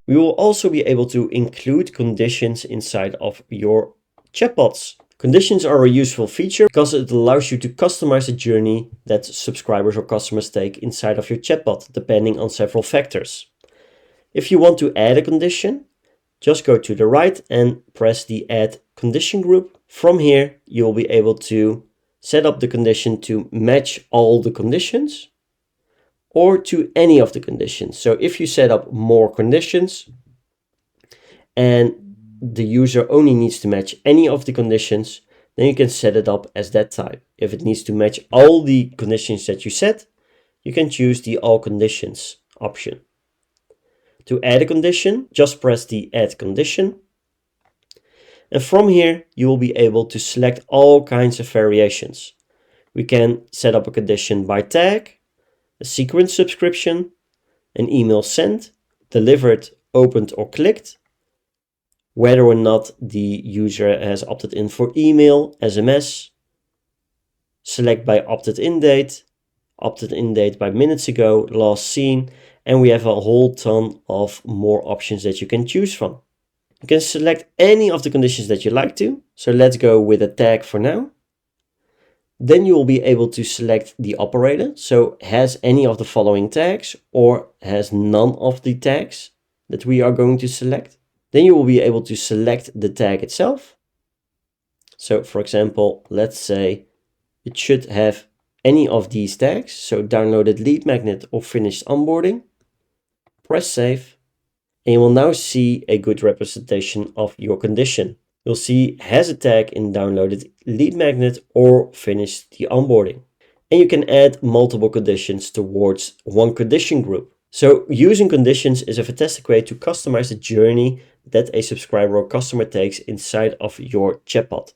We will also be able to include conditions inside of your chatbots. Conditions are a useful feature because it allows you to customize the journey that subscribers or customers take inside of your chatbot, depending on several factors. If you want to add a condition, just go to the right and press the Add Condition group. From here, you will be able to set up the condition to match all the conditions or to any of the conditions. So if you set up more conditions and the user only needs to match any of the conditions, then you can set it up as that type. If it needs to match all the conditions that you set, you can choose the All Conditions option. To add a condition, just press the Add Condition. And from here, you will be able to select all kinds of variations. We can set up a condition by tag, a sequence subscription, an email sent, delivered, opened or clicked, whether or not the user has opted in for email, SMS, select by opted in date by minutes ago, last seen, and we have a whole ton of more options that you can choose from. You can select any of the conditions that you like to. So let's go with a tag for now. Then you will be able to select the operator. So has any of the following tags or has none of the tags that we are going to select. Then you will be able to select the tag itself. So for example, let's say it should have any of these tags. So downloaded lead magnet or finished onboarding. Press save. And you will now see a good representation of your condition. You'll see has a tag in downloaded lead magnet or finished the onboarding. And you can add multiple conditions towards one condition group. So using conditions is a fantastic way to customize the journey that a subscriber or customer takes inside of your chatbot.